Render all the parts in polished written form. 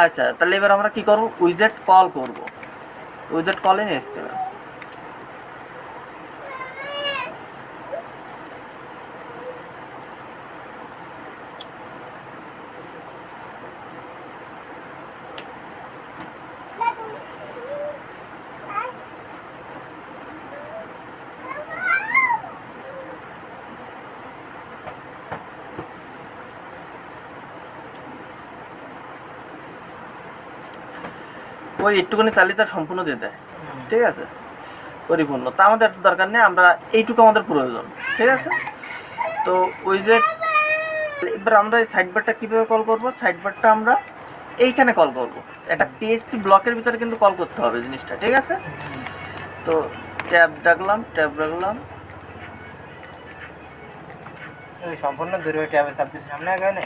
আচ্ছা, তাহলে এবার আমরা কি করব, উইজেট কল করব। উইজেট কল ইন HTML। ওই একটুখানি চালিয়ে তার সম্পূর্ণ দিয়ে দেয়, ঠিক আছে, পরিপূর্ণ। তা আমাদের দরকার নেই, আমরা এইটুকু আমাদের প্রয়োজন, ঠিক আছে। তো উইজেট, এবার আমরা এই সাইড বারটা কীভাবে কল করব, সাইড বারটা আমরা এইখানে কল করব, একটা পিএইচপি ব্লকের ভিতরে কিন্তু কল করতে হবে জিনিসটা, ঠিক আছে। তো ট্যাব রাখলাম, ট্যাব রাখলাম, সম্পূর্ণ দূরে ট্যাবে সাবজেক্ট সামনে আগে না।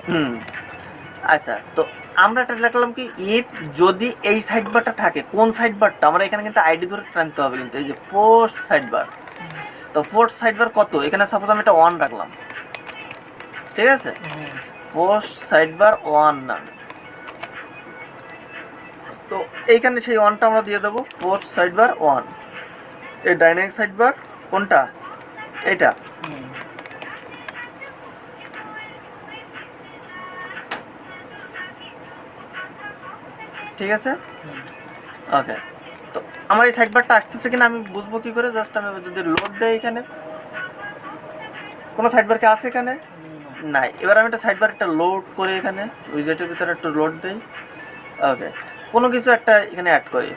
আচ্ছা, তো আমরা এটা লিখলাম কি, ইফ যদি এই সাইড বারটা থাকে, কোন সাইড বারটা, আমরা এখানে কিন্তু আইডি ধরে টানতে হবে কিন্তু, এই যে পোস্ট সাইড বার। তো পোস্ট সাইড বার কত, এখানে সাপোজ আমি এটা 1 রাখলাম, ঠিক আছে, পোস্ট সাইড বার 1 নাম। তো এইখানে সেই 1টা আমরা দিয়ে দেবো, পোস্ট সাইড বার 1। এই ডাইনামিক সাইড বার কোনটা, এইটা, ঠিক আছে, ওকে। তো আমার এই সাইড বারটা আসতেছে কিনা আমি বুঝবো কি করে, জাস্ট আমি যদি লোড দেয়, এখানে কোনো সাইড বার কি আছে এখানে, নাই। এবার আমি একটা সাইড বার একটা লোড করে এখানে উইজেটের ভিতরে একটা লোড দেই, ওকে। কোনো কিছু একটা এখানে অ্যাড করি,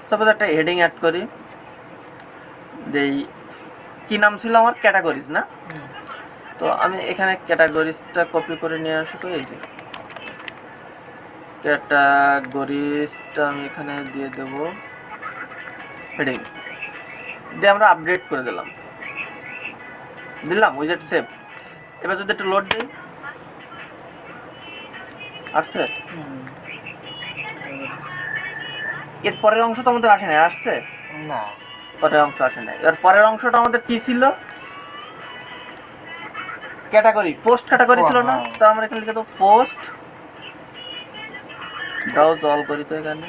সাপোজ একটা হেডিং অ্যাড করি, দেই, কী নাম ছিল আমার, ক্যাটাগরিজ না। তো আমি এখানে ক্যাটাগরিজটা কপি করে নিয়ে আসবো, এই যে ক্যাটাগরিজটা আমি এখানে দিয়ে দেবো হেডিং দিয়ে, আমরা আপডেট করে দিলাম, উইজেট সেভ। এবার যদি একটু লোড দিই, আসছে, এর পরের অংশ তো আমাদের আসে নাই, আসছে না, পরের অংশ আসে নাই। এবার পরের অংশটা আমাদের কি ছিল, ক্যাটাগরি, পোস্ট ক্যাটাগরি ছিল না। তো আমরা এখানে লিখে দেবো পোস্ট, ব্রাউজ অল করি, তো এখানে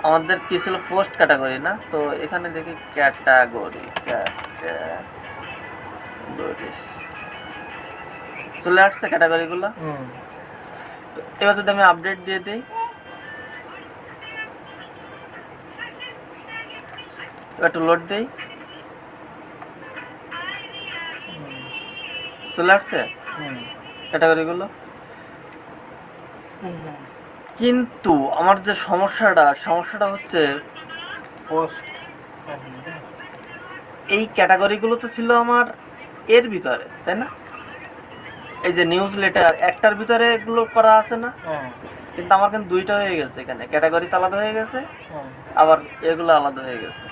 আমাদের কি ছিল, পোস্ট ক্যাটাগরি না। তো এখানে দেখি ক্যাটাগরি, চলে আসছে ক্যাটাগরিগুলো। তো এবার যদি আমি আপডেট দিয়ে দিই, এবার একটু লোড দিই, চলে আসছে ক্যাটাগরিগুলো। কিন্তু আমার যে সমস্যাটা হচ্ছে, পোস্ট এই ক্যাটাগরিগুলো তো ছিল আমার এর ভিতরে, তাই না, এই যে নিউজ লেটার একটার ভিতরে এগুলো করা আছে না। কিন্তু আমার কিন্তু দুইটা হয়ে গেছে, এখানে ক্যাটাগরিজ আলাদা হয়ে গেছে, আবার এগুলো আলাদা হয়ে গেছে।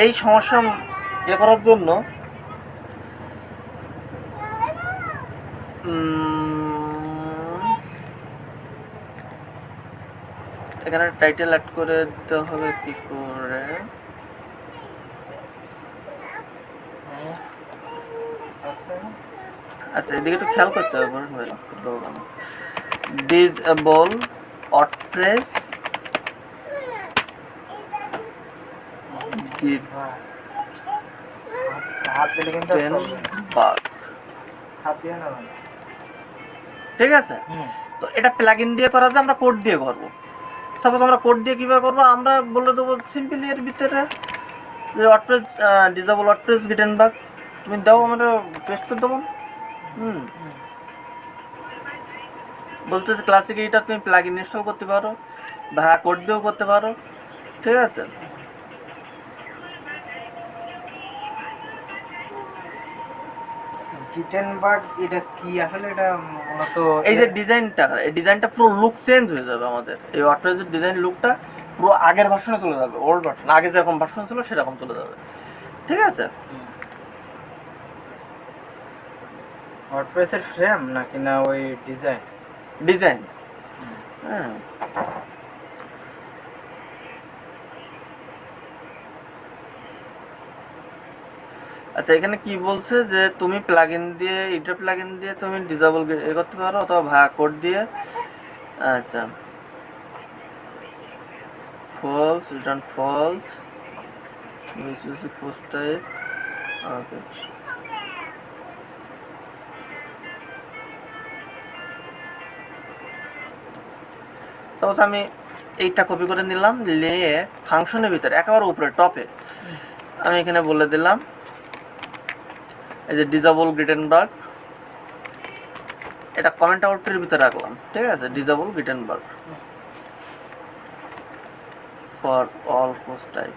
এই সমস্যা ইয়ে করার জন্য এখানে টাইটেল অ্যাড করে দিতে হবে কি করে, আচ্ছা এদিকে একটু খেয়াল করতে হবে, ডিসেবল ওয়ার্ডপ্রেস ঠিক আছে। তো এটা প্লাগইন দিয়ে করা যায়, আমরা কোড দিয়ে করবো। সাপোজ আমরা কোড দিয়ে কীভাবে করবো, আমরা বলে দেবো সিম্পলি এর ভিতরে যে ওয়ার্ডপ্রেস ডিসেবল ওয়ার্ডপ্রেস গিটেনবার্গ, তুমি দাও, আমরা পেস্ট করে দেবো। বলতেছে ক্লাসিক এডিটর তুমি প্লাগইন ইনস্টল করতে পারো বা কোড দিয়েও করতে পারো, ঠিক আছে। গিটেনবার্গ এটা কি আসলে, এটা মূলত এই যে ডিজাইনটা, এই ডিজাইনটা পুরো লুক চেঞ্জ হয়ে যাবে আমাদের, এই ওয়ার্ডপ্রেসের ডিজাইন লুকটা পুরো আগের ভার্সনে চলে যাবে, ওল্ড ভার্সন, আগে যেরকম ভার্সন ছিল সেরকম চলে যাবে, ঠিক আছে। ওয়ার্ডপ্রেসের ফ্রেম নাকি না ওই ডিজাইন, হ্যাঁ। আচ্ছা এখানে কি বলছে যে তুমি প্লাগইন দিয়ে এটা প্লাগইন দিয়ে তুমি ডিসেবল এ করতে পারো অথবা ভাগ কোড দিয়ে। আচ্ছা false return false misuse post type. Okay suppose আমি এইটা কপি করে নিলাম, নিয়ে ফাংশনের ভিতরে একেবারে উপরে টপে আমি এখানে বলে দিলাম এই যে ডিসেবল গ্রিটেনবার্গ, এটা কমেন্ট আউটের ভিতরে রাখলাম, ঠিক আছে, disable Gutenberg for all post type.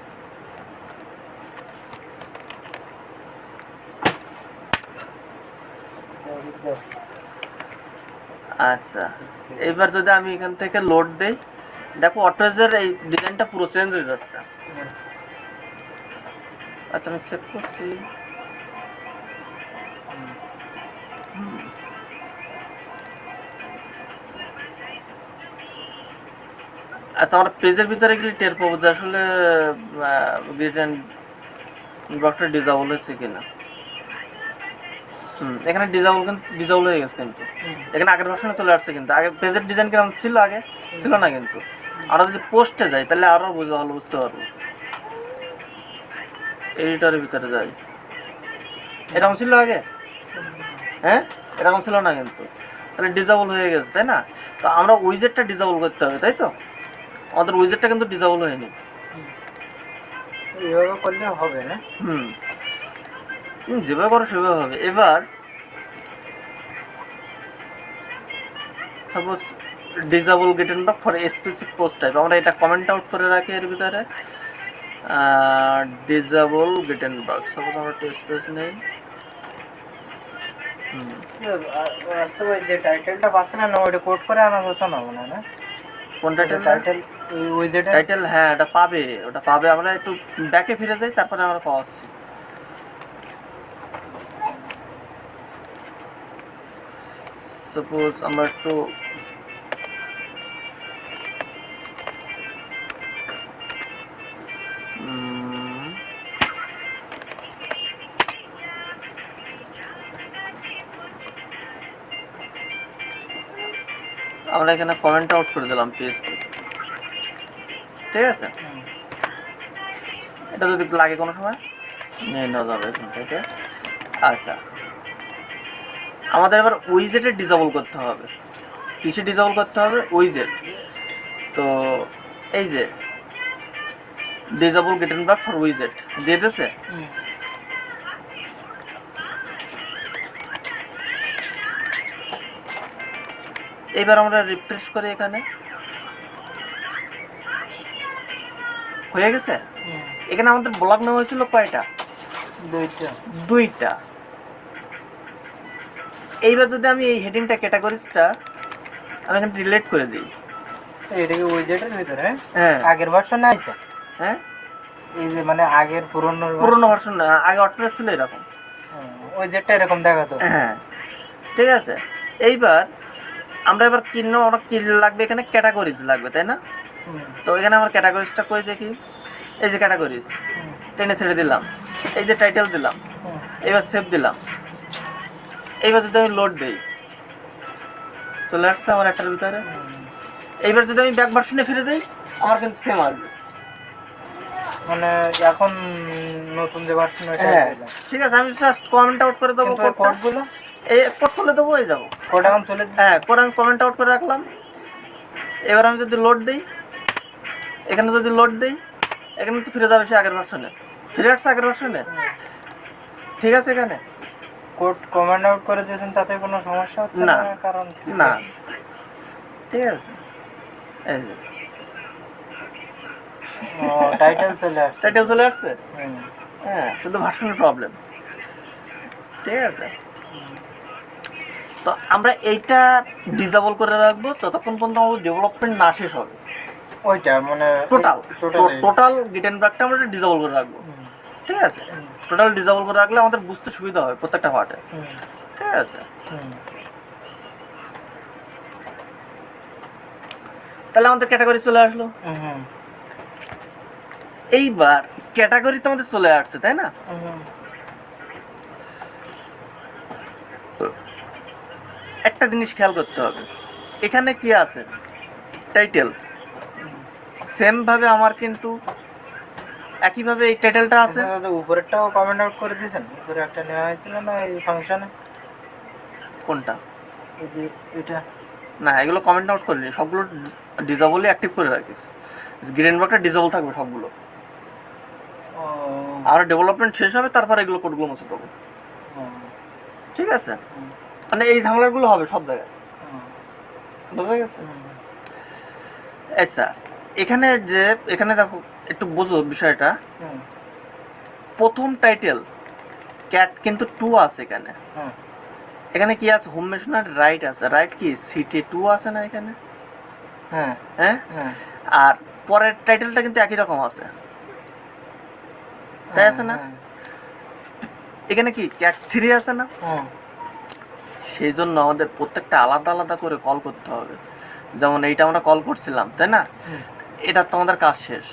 আচ্ছা এইবার যদি আমি এখান থেকে লোড দেই, দেখো অটোজের এই ডিজাইনটা পুরো চেঞ্জ হয়ে যাচ্ছে। আচ্ছা আমি সেভ করছি। আচ্ছা আমরা পেজের ভিতরে গেলে টের পাবো যে আসলে গ্রিটেন ব্লকটা ডিসেবল হয়েছে কিনা। এখানে ডিসেবল হয়ে গেছে, কিন্তু এখানে আগের ভার্সনে চলে আসছে। কিন্তু আগে পেজের ডিজাইন কিরকম ছিল, আগে ছিল না। কিন্তু আমরা যদি পোস্টে যাই তাহলে আরও ভালো বুঝতে পারবো। এডিটরের ভিতরে যাই, এরকম ছিল আগে, হ্যাঁ এরকম ছিল না, কিন্তু তাহলে ডিসেবল হয়ে গেছে, তাই না? তো আমরা উইজেটটা ডিসেবল করতে হবে, তাই তো? আমাদের উইজেটটা কিন্তু ডিসেবল হয়নি। এইভাবে করলে হবে না? যেভাবে করো সেভাবে হবে। এবার suppose disable Gutenberg for specific post type, আমরা এটা কমেন্ট আউট করে রাখি এর ভিতরে ডিসেবল গ্রিটেনবার্গ। সাপোজ আমরা স্পেস নেই, আচ্ছা ওই যে টাইটেলটা পাচ্ছে না, ওইটা কোড করে আনা হতো না মনে হয় না? কোন টাইটেল? টাইটেল ওই যে টাইটেল, হ্যাঁ এটা পাবে, ওটা পাবে। আমরা একটু ব্যাকে ফিরে যাই, তারপরে আমরা পাচ্ছি। সাপোজ আমরা একটু আমরা এখানে কমেন্ট আউট করে দিলাম পেজ, ঠিক আছে? এটা যদি লাগে কোনো সময় নিয়ে নেওয়া যাবে এখান থেকে। আচ্ছা আমাদের এবার উইজেটে ডিসেবল করতে হবে। কিসে ডিসেবল করতে হবে? উইজেট। তো এই যে ডিসেবল গ্রিটেনবার্গ ফর উইজেট দিয়ে দিয়েছে। এবার আমরা রিফ্রেশ করি, এখানে হয়ে গেছে। এখানে আমাদের ব্লক নেওয়া হয়েছিল কয়টা? দুইটা। এইবার যদি আমি এই হেডিংটা ক্যাটাগরিজটা আমি এখানে রিলেট করে দিই, এটা কি উইজেটের ভিতরে? হ্যাঁ আগের ভার্সনে আছে। হ্যাঁ এই যে মানে আগের পুরনো ভার্সন না, আগে অটোমেট ছিল এরকম, উইজেটটা এরকম দেখাতো। হ্যাঁ ঠিক আছে। এইবার আমরা এবার আমরা কি লাগবে? এখানে ক্যাটাগরিজ লাগবে, তাই না? তো এখানে আমার ক্যাটাগরিজটা করে দেখি। এই যে ক্যাটাগরিজ টেনে ছেড়ে দিলাম, এই যে টাইটেল দিলাম, এবার সেভ দিলাম। এইবার যদি আমি লোড দিই চলে আসছে আমার একটার ভিতরে। এইবার যদি আমি ব্যাক ভার্সনে ফিরে যাই আমার কিন্তু সেম আসবে, মানে এখন নতুন যে ভার্সন ওইটা। হ্যাঁ ঠিক আছে। আমি জাস্ট কমেন্ট আউট করে দেবো কোডগুলো, এই কোড তুলে দেবো, এই যাবো কোড এখন তুলে। হ্যাঁ কোড আমি কমেন্ট আউট করে রাখলাম। এবার আমি যদি লোড দিই, এখানে যদি লোড দিই, এখানে তো ফিরে যাবে সে আগের ভার্সনে, ফিরে আসছে আগের ভার্সনে, ঠিক আছে? এখানে কোড কমেন্ট আউট করে দিয়েছেন, তাতে কোনো সমস্যা হচ্ছে না? কারণ না, ঠিক আছে। এই যে টাইটেল চলে আসছে। টাইটেল চলে আসছে, হ্যাঁ শুধু ভার্সনের প্রবলেম, ঠিক আছে। তো আমরা এইটা ডিসেবল করে রাখবো যতক্ষণ পর্যন্ত আমাদের ডেভেলপমেন্ট না শেষ হবে। ওইটা মানে টোটাল গ্রিটেনবার্গটা আমরা ডিসেবল করে রাখবো, ঠিক আছে? টোটাল ডিসেবল করে রাখলে আমাদের বুঝতে সুবিধা হবে প্রত্যেকটা পার্টে, ঠিক আছে? তাহলে আমাদের ক্যাটাগরি চলে আসলো। এইবার ক্যাটাগরি তো আমাদের চলে আসছে, তাই না? একটা জিনিস খেয়াল করতে হবে, এখানে কি আছে টাইটেল, সেমভাবে আমার কিন্তু একইভাবে এই টাইটেলটা আছে। আচ্ছা দাদা, উপরেরটাও কমেন্ট আউট করে দিয়েছেন? উপরে একটা নেওয়া হয়েছিল না এই ফাংশনে, কোনটা? এই যে এটা। না, এগুলো কমেন্ট আউট করিনি, সবগুলো ডিজেবলই অ্যাক্টিভ করে রাখিস। গ্রিন বক্সটা ডিজেবল থাকবে সবগুলো। ও আর ডেভেলপমেন্ট শেষ হবে, তারপর এগুলো কোডগুলো মুছে দেবো, ও, ঠিক আছে? মানে এই ঝামেলাগুলো হবে সব জায়গায়, হুম, বুঝা গেছে? হুম, আচ্ছা, এখানে যে এখানে দেখো একটু বোঝো বিষয়টা। হুম, প্রথম টাইটেল ক্যাট কিন্তু 2 আছে এখানে। হুম, এখানে কি আছে? হোম মেশিনারি রাইট আছে। রাইট কি সিটি 2 আছে না এখানে? হ্যাঁ, হ্যাঁ, হ্যাঁ, আর পরের টাইটেলটা কিন্তু একই রকম আছে, তাই আছে না? হ্যাঁ, এখানে কি ক্যাট 3 আছে না? হুম, সেই জন্য আমাদের প্রত্যেকটা আলাদা আলাদা করে কল করতে হবে। যেমন এইটা আমরা কল করছিলাম, তাই না? হুম, এটা তো আমাদের কাজ শেষ।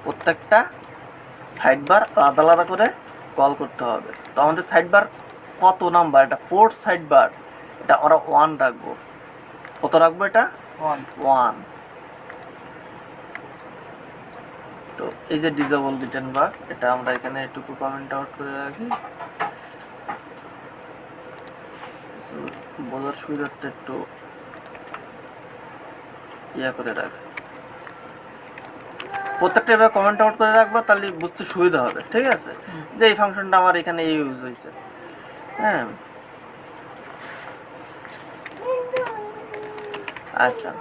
প্রত্যেকটা সাইড বার আলাদা আলাদা করে কল করতে হবে। তো আমাদের সাইড বার কত নাম্বার? এটা 4th সাইড বার, এটা আমরা 1 রাখবো। কত রাখবো এটা? ওয়ান, 1। তো এই যে ডিজেবল রিটার্ন বার, এটা আমরা এখানে একটু কমেন্ট আউট করে রাখি, বোঝার সুবিধার্থে একটু ইয়া করে রাখি। প্রত্যেকটা এবার কমেন্ট আউট করে রাখবা, তাহলে বুঝতে সুবিধা হবে, ঠিক আছে? যে এই ফাংশনটা আমার এখানে ইউজ হয়েছে। হ্যাঁ, আচ্ছা,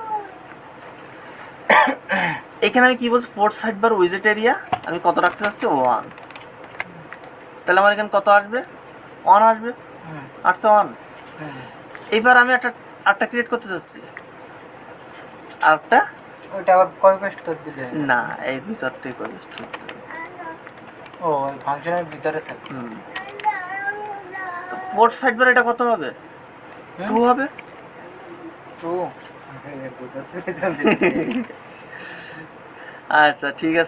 এখানে আমি কি বলছি? 4th সাইড বার উইজেট এরিয়া আমি কত রাখতে চাচ্ছি? 1। তাহলে আমার এখানে কত আসবে? 1 আসবে। হুম, আসছে 1। হুম। এইবার আমি একটা ক্রিয়েট করতে চাচ্ছি, আরেকটা। ওইটা আবার কপি পেস্ট করে দিলে? না, এই ভিতর থেকে করতে হবে। ও, ওই ফাংশনের ভিতরে থাকে। হুম, 4th সাইড বার এটা কত হবে? 2 হবে। তো বোঝাতে আচ্ছা, ঠিক আছে।